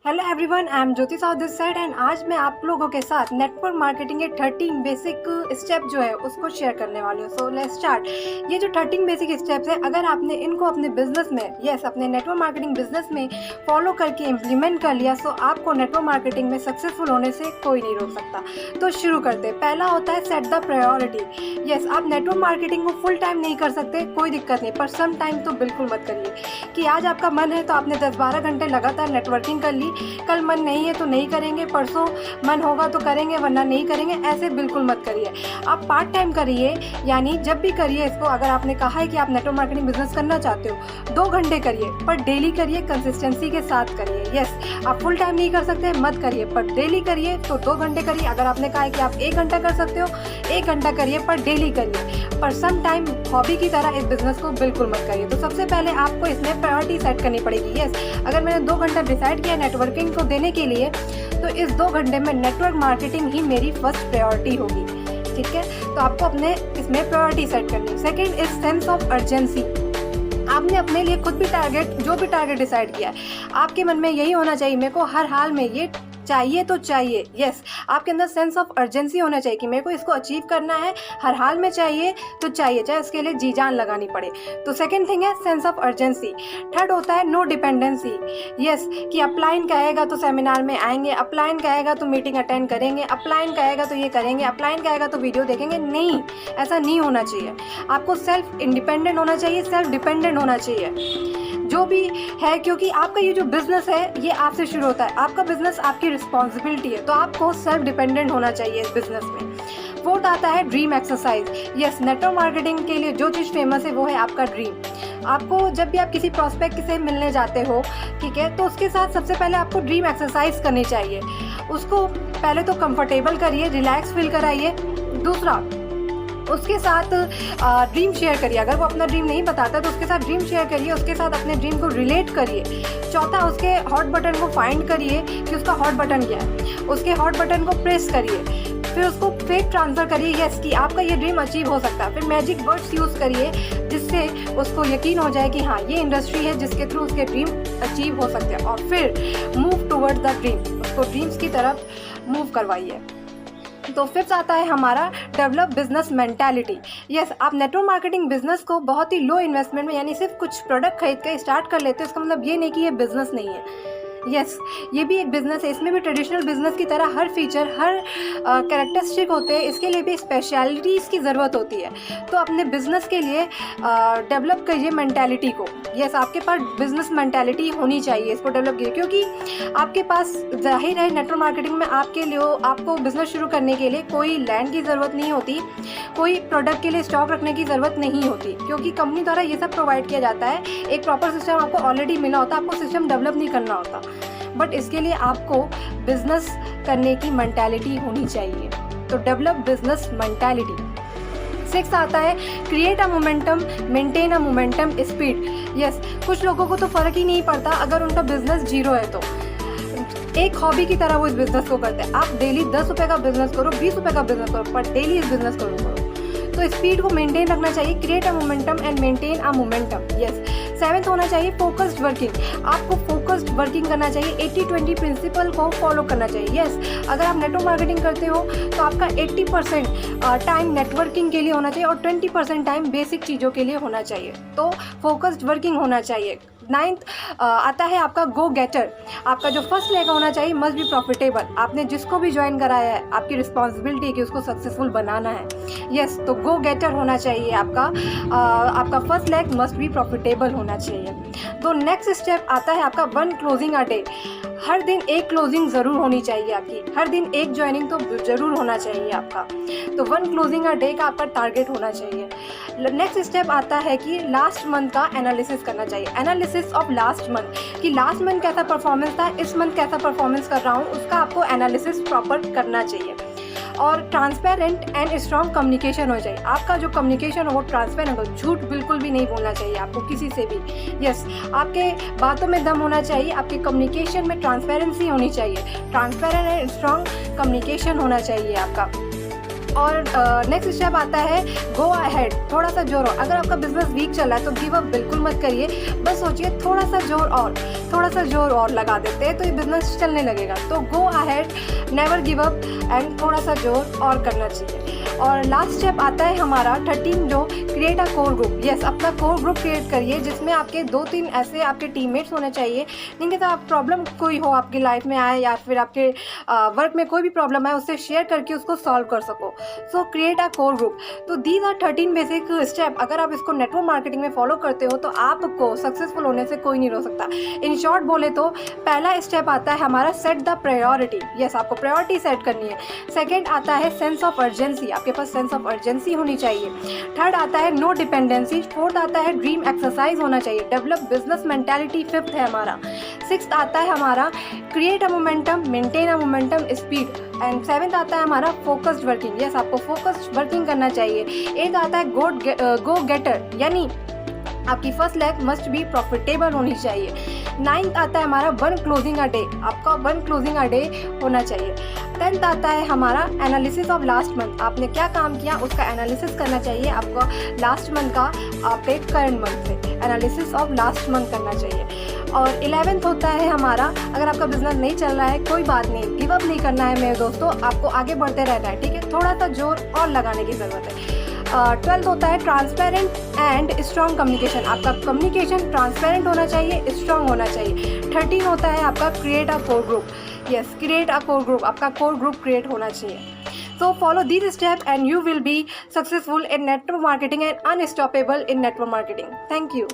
Hello everyone, I am Jyoti Sahu this side and आज मैं आप लोगों के साथ नेटवर्क मार्केटिंग के 13 बेसिक स्टेप जो है उसको शेयर करने वाली हूँ। So let's start. ये जो 13 बेसिक स्टेप्स है, अगर आपने इनको अपने बिजनेस में अपने नेटवर्क मार्केटिंग बिजनेस में फॉलो करके इम्प्लीमेंट कर लिया तो आपको नेटवर्क मार्केटिंग में सक्सेसफुल होने से कोई नहीं रोक सकता। तो शुरू करते हैं। पहला होता है सेट द प्रायोरिटी। यस, आप नेटवर्क मार्केटिंग को फुल टाइम नहीं कर सकते, कोई दिक्कत नहीं, पर सम टाइम तो बिल्कुल मत करिए कि आज आपका मन है तो आपने 10-12 घंटे लगातार नेटवर्किंग कर ली, कल मन नहीं है तो नहीं करेंगे, परसों मन होगा तो करेंगे वरना नहीं करेंगे, ऐसे बिल्कुल मत करिए। आप पार्ट टाइम करिए, यानी जब भी करिए इसको। अगर आपने कहा है कि आप नेटवर्क मार्केटिंग बिजनेस करना चाहते हो 2 घंटे करिए, पर डेली करिए, कंसिस्टेंसी के साथ करिए। यस, आप फुल टाइम नहीं कर सकते मत करिए, पर डेली करिए तो 2 घंटे करिए। अगर आपने कहा है कि आप 1 घंटा कर सकते हो 1 घंटा करिए, पर डेली करिए, पर सम टाइम हॉबी की तरह इस बिजनेस को बिल्कुल मत करिए। तो सबसे पहले आपको इसमें प्रायोरिटी सेट करनी पड़ेगी। यस, अगर मैंने 2 घंटा डिसाइड किया नेटवर्किंग को देने के लिए, तो इस 2 घंटे में नेटवर्क मार्केटिंग ही मेरी फर्स्ट प्रायोरिटी होगी। ठीक है, तो आपको अपने इसमें प्रायोरिटी सेट करनी है। Second is sense of urgency. आपने अपने लिए खुद भी जो भी टारगेट डिसाइड किया है, आपके मन में यही होना चाहिए मेरे को हर हाल में ये चाहिए तो चाहिए। यस, आपके अंदर सेंस ऑफ अर्जेंसी होना चाहिए कि मेरे को इसको अचीव करना है, हर हाल में चाहिए तो चाहिए, चाहे उसके लिए जी जान लगानी पड़े। तो सेकंड थिंग है सेंस ऑफ अर्जेंसी। थर्ड होता है नो डिपेंडेंसी। यस, कि अपलाइन कहेगा तो सेमिनार में आएंगे, अपलाइन कहेगा तो मीटिंग अटेंड करेंगे, अपलाइन कहेगा तो ये करेंगे, अपलाइन कहेगा तो वीडियो देखेंगे। नहीं, ऐसा नहीं होना चाहिए। आपको सेल्फ इंडिपेंडेंट होना चाहिए, सेल्फ डिपेंडेंट होना चाहिए जो भी है, क्योंकि आपका ये जो बिजनेस है ये आपसे शुरू होता है। आपका बिजनेस आपकी रिस्पॉन्सिबिलिटी है, तो आपको सेल्फ डिपेंडेंट होना चाहिए इस बिजनेस में। फोर्थ आता है dream exercise. Yes, network marketing के लिए जो चीज़ फेमस है वो है आपका ड्रीम। आपको जब भी आप किसी प्रॉस्पेक्ट से मिलने जाते हो, ठीक है, तो उसके साथ सबसे पहले आपको ड्रीम एक्सरसाइज करनी चाहिए। उसको पहले तो कंफर्टेबल करिए, रिलैक्स फील कराइए। दूसरा, उसके साथ ड्रीम शेयर करिए। अगर वो अपना ड्रीम नहीं बताता तो उसके साथ ड्रीम शेयर करिए, उसके साथ अपने ड्रीम को रिलेट करिए। चौथा, उसके हॉट बटन को फाइंड करिए कि उसका हॉट बटन क्या है, उसके हॉट बटन को प्रेस करिए, फिर उसको फेक ट्रांसफ़र करिए यस कि आपका ये ड्रीम अचीव हो सकता है। फिर मैजिक वर्ड्स यूज़ करिए जिससे उसको यकीन हो जाए कि हाँ ये इंडस्ट्री है जिसके थ्रू उसके ड्रीम अचीव हो सकते हैं। और फिर मूव टूवर्ड्स द ड्रीम, उसको ड्रीम्स की तरफ मूव करवाइए। तो फिफ्थ आता है हमारा डेवलप बिजनेस मेंटालिटी। यस, आप नेटवर्क मार्केटिंग बिजनेस को बहुत ही लो इन्वेस्टमेंट में, यानी सिर्फ कुछ प्रोडक्ट खरीद कर स्टार्ट कर लेते हैं, इसका मतलब ये नहीं कि ये बिजनेस नहीं है। यस, ये भी एक बिज़नेस है, इसमें भी ट्रेडिशनल बिजनेस की तरह हर फीचर, हर कैरेक्टरिस्टिक होते हैं, इसके लिए भी स्पेशलिटीज़ की ज़रूरत होती है। तो अपने बिजनेस के लिए डेवलप करिए मेंटालिटी को। यस, आपके पास बिजनेस मेंटालिटी होनी चाहिए, इसको डेवलप कीजिए, क्योंकि आपके पास जाहिर है नेटवर्क मार्केटिंग में आपको बिजनेस शुरू करने के लिए कोई लैंड की ज़रूरत नहीं होती, कोई प्रोडक्ट के लिए स्टॉक रखने की ज़रूरत नहीं होती, क्योंकि कंपनी द्वारा ये सब प्रोवाइड किया जाता है। एक प्रॉपर सिस्टम आपको ऑलरेडी मिला होता है, आपको सिस्टम डेवलप नहीं करना होता। बट इसके लिए आपको बिजनेस करने की मेंटालिटी होनी चाहिए। तो डेवलप बिजनेस मेंटालिटी। 6 आता है create a momentum, maintain a momentum, speed. Yes, कुछ लोगों को तो फ़र्क ही नहीं पड़ता अगर उनका बिजनेस जीरो है तो एक हॉबी की तरह वो इस बिजनेस को करते हैं। आप डेली 10 रुपये का बिजनेस करो, 20 रुपये का बिजनेस करो, पर डेली इस बिजनेस करो। तो स्पीड को मेंटेन रखना चाहिए, create a momentum and maintain a momentum. Yes, 7th होना चाहिए फोकस्ड वर्किंग। आपको फोकस्ड वर्किंग करना चाहिए, 80-20 प्रिंसिपल को फॉलो करना चाहिए। यस, अगर आप नेटवर्क मार्केटिंग करते हो तो आपका 80% टाइम नेटवर्किंग के लिए होना चाहिए और 20% टाइम बेसिक चीज़ों के लिए होना चाहिए। तो फोकस्ड वर्किंग होना चाहिए। 9th आता है आपका गो गेटर। आपका जो फर्स्ट लेग होना चाहिए मस्ट बी प्रॉफिटेबल। आपने जिसको भी ज्वाइन कराया है आपकी रिस्पॉन्सिबिलिटी है कि उसको सक्सेसफुल बनाना है। यस, तो गो गेटर होना चाहिए आपका first leg must be profitable होना चाहिए। तो नेक्स्ट स्टेप आता है आपका 1 क्लोजिंग अ डे। हर दिन एक क्लोजिंग ज़रूर होनी चाहिए आपकी, हर दिन एक ज्वाइनिंग तो ज़रूर होना चाहिए आपका। तो 1 क्लोजिंग अ डे का आपका टारगेट होना चाहिए। नेक्स्ट स्टेप आता है कि लास्ट मंथ का एनालिसिस करना चाहिए। एनालिसिस ऑफ लास्ट मंथ, कि लास्ट मंथ कैसा परफॉर्मेंस था, इस मंथ कैसा परफॉर्मेंस कर रहा हूँ, उसका आपको एनालिसिस प्रॉपर करना चाहिए। और ट्रांसपेरेंट एंड स्ट्रॉन्ग कम्युनिकेशन हो चाहिए। आपका जो कम्युनिकेशन हो वो ट्रांसपेरेंट हो, झूठ बिल्कुल भी नहीं बोलना चाहिए आपको किसी से भी। यस, आपके बातों में दम होना चाहिए, आपके कम्युनिकेशन में ट्रांसपेरेंसी होनी चाहिए, ट्रांसपेरेंट एंड स्ट्रॉन्ग कम्युनिकेशन होना चाहिए आपका। और नेक्स्ट स्टेप आता है गो अहेड, थोड़ा सा जोर और। अगर आपका बिजनेस वीक चल रहा है तो गिव अप बिल्कुल मत करिए, बस सोचिए थोड़ा सा जोर और लगा देते हैं तो ये बिजनेस चलने लगेगा। तो go ahead, never give up and थोड़ा सा जोर और करना चाहिए। और लास्ट स्टेप आता है हमारा 13 जो create a core group. Yes, अपना कोर ग्रुप क्रिएट करिए जिसमें आपके 2-3 ऐसे आपके टीममेट्स होने चाहिए जिनके साथ आप प्रॉब्लम कोई हो आपकी लाइफ में आए या फिर आपके वर्क में कोई भी प्रॉब्लम है उससे शेयर करके उसको सॉल्व कर सको। सो क्रिएट अ कोर ग्रुप। तो दीज आर 13 बेसिक स्टेप। अगर आप इसको नेटवर्क मार्केटिंग में फॉलो करते हो तो आपको सक्सेसफुल होने से कोई नहीं रोक सकता। इन शॉर्ट बोले तो पहला स्टेप आता है हमारा सेट द प्रायोरिटी। यस, आपको प्रायोरिटी सेट करनी है। सेकेंड आता है सेंस ऑफ अर्जेंसी, आपके पास सेंस ऑफ अर्जेंसी होनी चाहिए। थर्ड आता है नो डिपेंडेंसी। फोर्थ आता है ड्रीम एक्सरसाइज होना चाहिए। डेवलप बिजनेस मेंटालिटी फिफ्थ है हमारा। सिक्स्थ आता है हमारा create a momentum, maintain a momentum, speed. And seventh आता है हमारा फोकस्ड वर्किंग। यस, आपको फोकस्ड वर्किंग करना चाहिए। एट आता है गो गेटर, यानी आपकी first leg must be profitable होनी चाहिए। नाइन्थ आता है हमारा वन क्लोजिंग अ डे, आपका वन क्लोजिंग अ डे होना चाहिए। 10th आता है हमारा एनालिसिस ऑफ लास्ट मंथ, आपने क्या काम किया उसका एनालिसिस करना चाहिए आपको लास्ट मंथ का, आपके करंट मंथ से एनालिसिस ऑफ लास्ट मंथ करना चाहिए। और 11th होता है हमारा अगर आपका बिजनेस नहीं चल रहा है कोई बात नहीं, गिव अप नहीं करना है मेरे दोस्तों, आपको आगे बढ़ते रहना है, ठीक है, थोड़ा सा जोर और लगाने की ज़रूरत है। 12th होता है ट्रांसपेरेंट एंड स्ट्रॉन्ग कम्युनिकेशन, आपका कम्युनिकेशन ट्रांसपेरेंट होना चाहिए, स्ट्रॉन्ग होना चाहिए। 13 होता है आपका create a core group. Yes, create a core group, आपका कोर ग्रुप क्रिएट होना चाहिए। So follow these steps and you will be successful in network marketing and unstoppable in network marketing. Thank you.